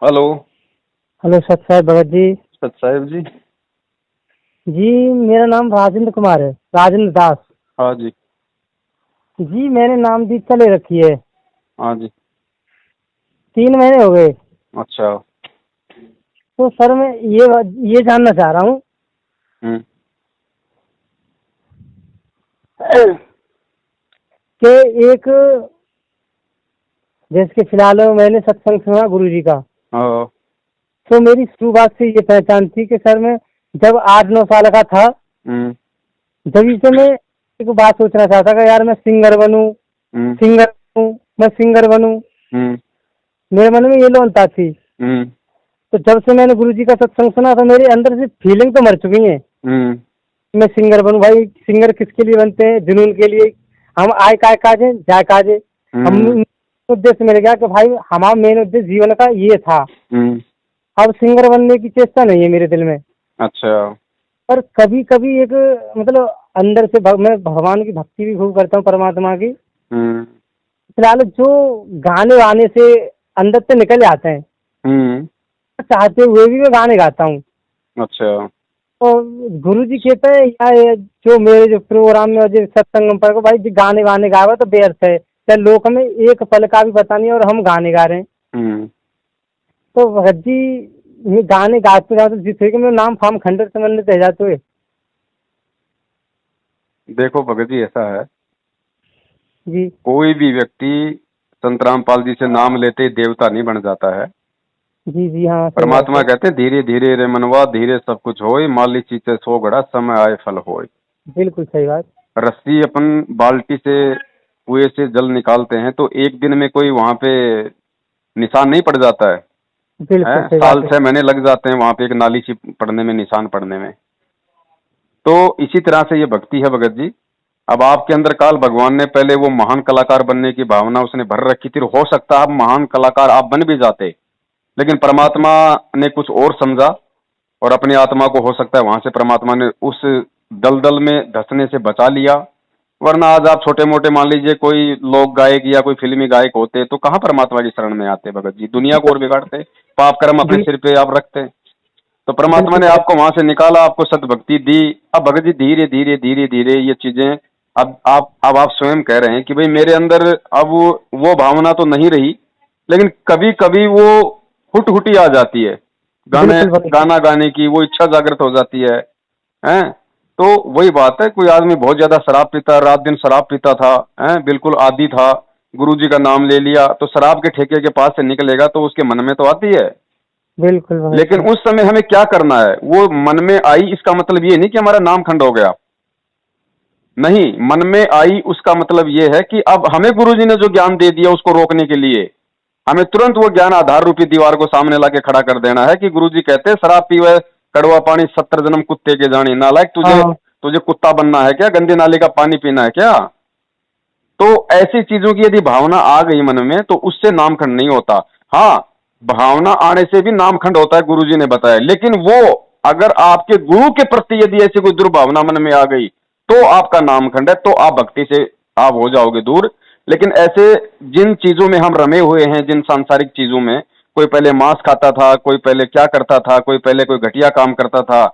Hello. Hello सत साहब भगत जी। सत साहिब जी। जी मेरा नाम राजेंद्र कुमार है, राजेंद्र दास। हाँ जी। जी मैंने नाम दीक्षा ले रखी है। हाँ जी। 3 महीने हो गए। अच्छा। तो सर मैं ये जानना चाह रहा हूँ हम्म। कि एक जैसे कि फिलहाल मैंने सत्संग सुना गुरु जी का। हाँ। तो मेरी शुरुआत से ये पहचान थी कि सर मैं जब 8-9 साल का था, हम्म। जब से मैं एक बात सोचना चाहता कि यार मैं सिंगर बनूं, हम्म। सिंगर बनूं, मैं सिंगर बनूं। हम्म। मेरे मन में ये लोनता थी। हम्म। तो जब से मैंने गुरु जी का सत्संग सुना तो मेरे अंदर से फीलिंग तो मर चुकी है। हम्म। मैं सिंगर बनूं। भाई सिंगर किसके लिए बनते हैं? जुनून के लिए। हम आय काय काजे जाय काजे। हम हम्म। उद्देश्य मिल गया कि भाई हमारा मेन उद्देश्य जीवन का ये था। हम्म। अब सिंगर बनने की चेष्टा नहीं है मेरे दिल में। अच्छा। पर कभी कभी एक मतलब अंदर से मैं भगवान की भक्ति भी खूब करता हूँ, परमात्मा की। हम्म। फिलहाल जो गाने वाने से अंदर से निकल आते हैं, हम्म। चाहते हुए भी मैं गाने गाता हूँ। अच्छा। और गुरु जी कहते हैं या ये जो मेरे जो प्रोग्राम में और जो सत्संग पर को भाई जी गाने वाने गावा तो व्यर्थ है, क्या लोक में एक पल का भी पता नहीं और हम गाने गा रहे हैं। हम्म। तो भगत जी ये गाने गाते गाते जिससे कि मेरा नाम फाम खंडर संबंधित रह जाते हुए। देखो भगत जी, ऐसा है, जी कोई भी व्यक्ति संत रामपाल जी से नाम लेते ही देवता नहीं बन जाता है। जी जी हाँ सही बात परमात्मा है। कहते हैं धीरे धीरे रे मनवा, धीरे सब कुछ होए, माली चीते सो घड़ा, समय आए फल होए। बिल्कुल सही बात। रस्सी अपन बाल्टी से कुएं से जल निकालते हैं तो एक दिन में कोई वहां पे निशान नहीं पड़ जाता है। बिल्कुल सही साल बात है। 6 महीने लग जाते हैं वहां पे एक नाली सी पड़ने में, निशान पड़ने में। तो इसी तरह से ये भक्ति है भगत जी। अब आपके अंदर काल भगवान ने पहले वो महान कलाकार बनने की भावना उसने भर रखी थी, हो सकता है आप महान कलाकार आप बन भी जाते, लेकिन परमात्मा ने कुछ और समझा और अपनी आत्मा को हो सकता है वहां से परमात्मा ने उस दलदल में धंसने से बचा लिया। वरना आज आप छोटे मोटे मान लीजिए कोई लोक गायक या कोई फिल्मी गायक होते तो कहाँ परमात्मा की शरण में आते भगत जी, दुनिया को और बिगाड़ते, पाप कर्म अपने बिल, सिर पे आप रखते। तो परमात्मा बिल्कुल ने भगत आपको वहां से निकाला, आपको सद्भक्ति दी। अब भगत जी धीरे धीरे धीरे धीरे ये चीजें, अब आप स्वयं कह रहे हैं कि भाई मेरे अंदर अब वो भावना तो नहीं रही, लेकिन कभी कभी वो हुट आ जाती है, गाने बिल्कुल भगत जी। गाना गाने की वो इच्छा जागृत हो जाती है। हैं? तो वही बात है, कोई आदमी बहुत ज्यादा शराब पीता, रात दिन शराब पीता था, हैं, बिल्कुल आदी था, गुरु जी का नाम ले लिया तो शराब के ठेके के पास से निकलेगा तो उसके मन में तो आती है। बिल्कुल भगत लेकिन जी। उस समय हमें क्या करना है, वो मन में आई इसका मतलब ये नहीं कि हमारा नाम खंड हो गया। नहीं, मन में आई उसका मतलब ये है कि अब हमें गुरुजी ने जो ज्ञान दे दिया उसको रोकने के लिए हमें तुरंत वो ज्ञान आधार रूपी दीवार को सामने लाके खड़ा कर देना है कि गुरुजी कहते हैं शराब पीवे कड़वा पानी 70 जन्म कुत्ते के जानी, नालायक तुझे हाँ तुझे कुत्ता बनना है क्या, गंदे नाले का पानी पीना है क्या। तो ऐसी चीजों की यदि भावना आ गई मन में तो उससे नामखंड नहीं होता। हाँ, भावना आने से भी नामखंड होता है, गुरुजी ने बताया, लेकिन वो अगर आपके गुरु के प्रति यदि ऐसी कोई दुर्भावना मन में आ गई तो आपका नामखंड है, तो आप भक्ति से आप हो जाओगे दूर। लेकिन ऐसे जिन चीजों में हम रमे हुए हैं, जिन सांसारिक चीजों में, कोई पहले मांस खाता था, कोई पहले क्या करता था, कोई पहले कोई घटिया काम करता था,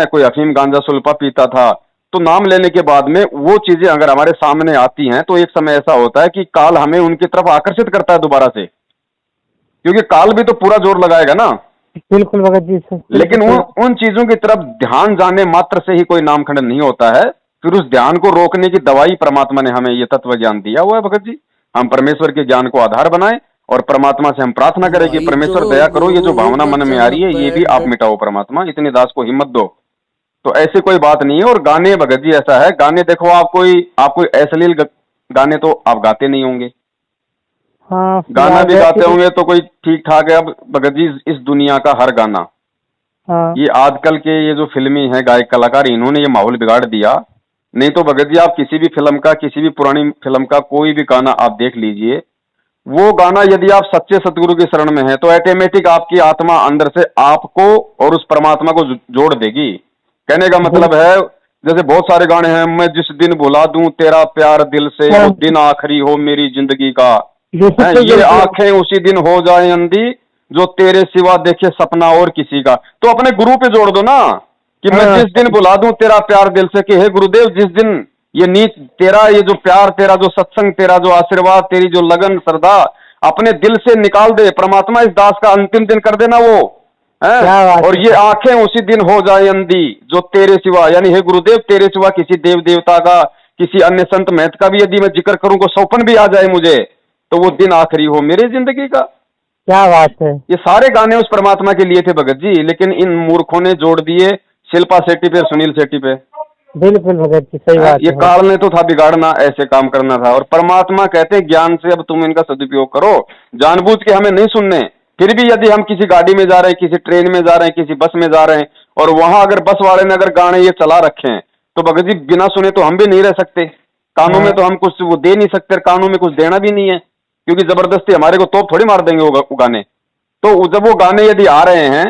कोई अफीम गांजा सुल्फा पीता था, तो नाम लेने के बाद में वो चीजें अगर हमारे सामने आती हैं तो एक समय ऐसा होता है कि काल हमें उनकी तरफ आकर्षित करता है दोबारा से, क्योंकि काल भी तो पूरा जोर लगाएगा ना। बिल्कुल भगत जी बिल्कुल लेकिन सही उन बात। उन चीजों की तरफ ध्यान जाने मात्र से ही कोई नामखंड नहीं होता है। फिर उस ध्यान को रोकने की दवाई परमात्मा ने हमें ये तत्व ज्ञान दिया हुआ है भगत जी। हम परमेश्वर के ज्ञान को आधार बनाएं और परमात्मा से हम प्रार्थना करें कि भाई परमेश्वर दया जोग करो, ये जो भावना मन में आ बचा रही है ये भी आप पैंडत। मिटाओ परमात्मा, इतनी दास को हिम्मत दो। तो ऐसी कोई बात नहीं है। और गाने भगत जी ऐसा है, गाने देखो आप कोई अश्लील गाने तो आप गाते नहीं होंगे, हाँ गाना फिलहाल भी वैसे गाते भी। होंगे तो कोई ठीक ठाक है। अब भगत जी इस दुनिया का हर गाना, हाँ ये आजकल के ये जो फिल्मी है गायक कलाकार, इन्होंने ये माहौल बिगाड़ दिया। नहीं तो भगत जी आप किसी भी फिल्म का, किसी भी पुरानी फिल्म का कोई भी गाना आप देख लीजिए, वो गाना यदि आप सच्चे सतगुरु की शरण में है तो ऑटोमेटिक आपकी आत्मा अंदर से आपको और उस परमात्मा को जोड़ देगी। कहने का मतलब बिल्कुल। है, जैसे बहुत सारे गाने हैं, मैं जिस दिन भुला दूं तेरा प्यार दिल से, हाँ वो दिन आखिरी हो मेरी जिंदगी का, है बिल्कुल ये बिल्कुल। आंखें उसी दिन हो जाए अंधी, जो तेरे सिवा देखे सपना और किसी का। तो अपने गुरु पे जोड़ दो ना कि मैं जिस दिन बुला दूं तेरा प्यार दिल से, कि हे गुरुदेव जिस दिन ये नीच तेरा, ये जो प्यार तेरा, जो सत्संग तेरा, जो आशीर्वाद तेरी, जो लगन श्रद्धा अपने दिल से निकाल दे परमात्मा, इस दास का अंतिम दिन कर देना वो है। और ये आंखें उसी दिन हो जाए अंधी जो तेरे सिवा, यानी हे गुरुदेव तेरे सिवा किसी देव देवता का, किसी अन्य संत महत का भी यदि मैं जिक्र करूं को सौपन भी आ जाए मुझे, तो वो दिन आखिरी हो मेरी जिंदगी का। क्या बात है। ये सारे गाने उस परमात्मा के लिए थे भगत जी, लेकिन इन मूर्खों ने जोड़ दिए शिल्पा शेट्टी पे, सुनील शेट्टी पे। बिल्कुल भगत जी सही बात ये है। काल ने तो था बिगाड़ना, ऐसे काम करना था। और परमात्मा कहते हैं ज्ञान से अब तुम इनका सदुपयोग करो, जानबूझ के हमें नहीं सुनने। फिर भी यदि हम किसी गाड़ी में जा रहे हैं, किसी ट्रेन में जा रहे हैं, किसी बस में जा रहे हैं, और वहां अगर बस वाले ने अगर गाने ये चला रखे हैं, तो भगत जी बिना सुने तो हम भी नहीं रह सकते। कानों में तो हम कुछ वो दे नहीं सकते, कानों में कुछ देना भी नहीं है, क्योंकि जबरदस्ती हमारे को तोप थोड़ी मार देंगे वो गाने। तो जब वो गाने यदि आ रहे हैं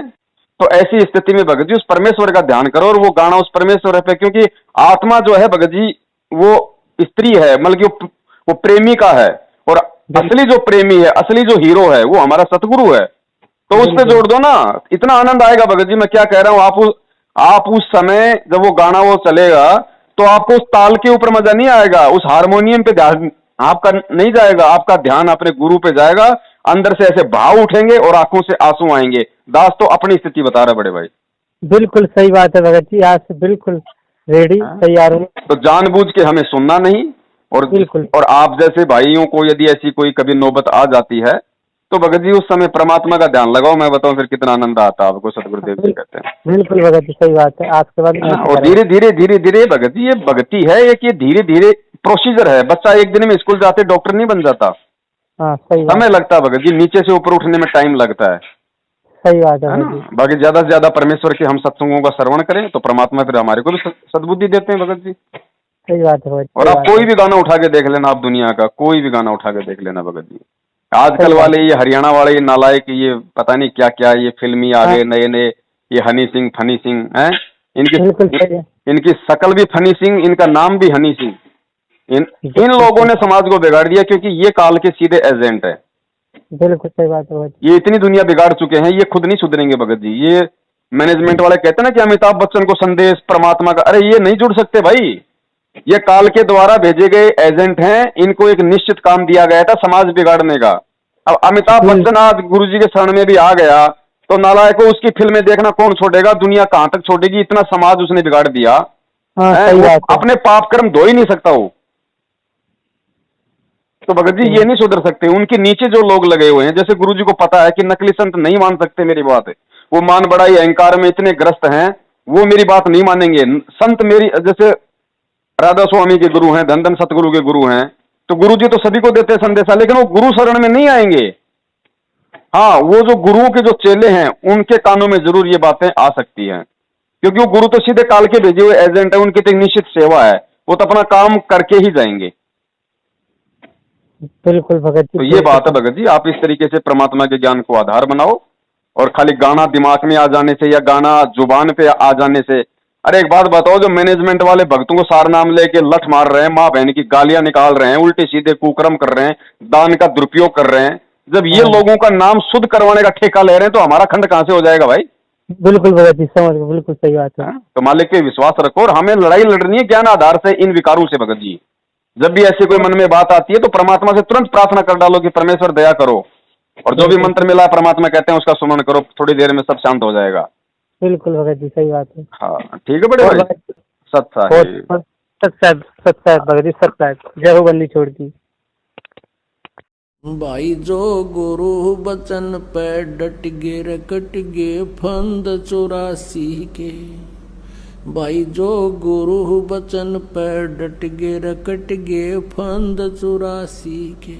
तो ऐसी स्थिति में भगत जी उस परमेश्वर का ध्यान करो, और वो गाना उस परमेश्वर पे, क्योंकि आत्मा जो है भगत जी वो स्त्री है, मतलब कि वो प्रेमी का है, और असली जो प्रेमी है, असली जो हीरो है वो हमारा सतगुरु है। तो उस पे जोड़ दो ना, इतना आनंद आएगा भगत जी। मैं क्या कह रहा हूँ, आप उस समय जब वो गाना वो चलेगा तो आपको उस ताल के ऊपर मजा नहीं आएगा, उस हारमोनियम पे ध्यान आपका नहीं जाएगा, आपका ध्यान अपने गुरु पे जाएगा। अंदर से ऐसे भाव उठेंगे और आंखों से आंसू आएंगे। दास तो अपनी स्थिति बता रहा बड़े भाई। बिल्कुल सही बात है भगत जी, आज से बिल्कुल रेडी तैयार हूँ। तो जानबूझ के हमें सुनना नहीं, और बिल्कुल। और आप जैसे भाइयों को यदि ऐसी कोई कभी नौबत आ जाती है तो भगत जी उस समय परमात्मा का ध्यान लगाओ। मैं बताऊं फिर कितना आनंद आता है आपको, सतगुरुदेव जी कहते हैं। बिल्कुल भगत जी सही बात है, आज के बाद और धीरे धीरे धीरे धीरे भगत जी ये भक्ति है एक, ये धीरे धीरे प्रोसीजर है। बच्चा एक दिन में स्कूल जाते डॉक्टर नहीं बन जाता। हाँ सही समय लगता है भगत जी, नीचे से ऊपर उठने में टाइम लगता है। सही बात है ना। बाकी ज्यादा से ज्यादा परमेश्वर के हम सत्संगों का श्रवण करें तो परमात्मा फिर हमारे को भी सद्बुद्धि देते हैं भगत जी। सही बात है। और आप कोई भी गाना उठा के देख लेना, आप दुनिया का कोई भी गाना उठा के देख लेना भगत जी। आजकल वाले ये हरियाणा वाले ये नालायक, ये पता नहीं क्या क्या, ये फिल्मी आ गए नए नए, ये हनी सिंह फनी सिंह हैं, इनकी शकल भी फनी सिंह, इनका नाम भी हनी सिंह। इन लोगों ने समाज को बिगाड़ दिया, क्योंकि ये काल के सीधे एजेंट है। बिल्कुल सही बात है। ये इतनी दुनिया बिगाड़ चुके हैं, ये खुद नहीं सुधरेंगे भगत जी। ये मैनेजमेंट वाले कहते हैं ना कि अमिताभ बच्चन को संदेश परमात्मा का, अरे ये नहीं जुड़ सकते भाई। ये काल के द्वारा भेजे गए एजेंट हैं, इनको एक निश्चित काम दिया गया था समाज बिगाड़ने का। अब अमिताभ बच्चन आज गुरुजी के शरण में भी आ गया तो नालायक को उसकी फिल्में देखना कौन छोड़ेगा, दुनिया कहां तक छोड़ेगी, इतना समाज उसने बिगाड़ दिया। अपने पाप कर्म धो ही नहीं सकता वो। तो भगत जी ये नहीं सुधर सकते। उनके नीचे जो लोग लगे हुए हैं, जैसे गुरुजी को पता है कि नकली संत नहीं मान सकते मेरी बात, वो मान बड़ाई अहंकार में इतने ग्रस्त हैं, वो मेरी बात नहीं मानेंगे। संत मेरी, जैसे राधा स्वामी के गुरु हैं, धन धन सतगुरु के गुरु हैं, तो गुरुजी तो सभी को देते हैं संदेशा, लेकिन वो गुरु शरण में नहीं आएंगे। हाँ, वो जो गुरुओं के जो चेले हैं उनके कानों में जरूर ये बातें आ सकती हैं, क्योंकि वो गुरु तो सीधे काल के भेजे हुए एजेंट है, उनकी तो निश्चित सेवा है, वो तो अपना काम करके ही जाएंगे। बिल्कुल भगत जी। तो ये बात है भगत जी, आप इस तरीके से परमात्मा के ज्ञान को आधार बनाओ, और खाली गाना दिमाग में आ जाने से या गाना जुबान पे आ जाने से। अरे एक बात बताओ, जो मैनेजमेंट वाले भक्तों को सार नाम लेके लठ मार रहे हैं, माँ बहन की गालियां निकाल रहे हैं, उल्टे सीधे कुकर्म कर रहे हैं, दान का दुरुपयोग कर रहे हैं, जब ये लोगों का नाम शुद्ध करवाने का ठेका ले रहे हैं तो हमारा खंड कहां से हो जाएगा भाई। बिल्कुल भगत जी, समझ गए, बिल्कुल सही बात है। तो मालिक पे विश्वास रखो, और हमें लड़ाई लड़नी है ज्ञान आधार से इन विकारों से भगत जी। जब भी ऐसी कोई मन में बात आती है तो परमात्मा से तुरंत प्रार्थना कर डालो कि परमेश्वर दया करो, और जो भी मंत्र मिला है परमात्मा कहते हैं उसका सुमन करो, थोड़ी देर में सब शांत हो जाएगा। बिल्कुल भगत जी, सही बात है। हाँ ठीक है बड़े भाई, सत्य भगत जी, सत्य। जय हो बंदी छोड़ की। भाई जो गुरु बचन पे डट गे रकट गे फंद 84 के, भाई जो गुरु बचन पे डट गे रकट गे फंद 84 के।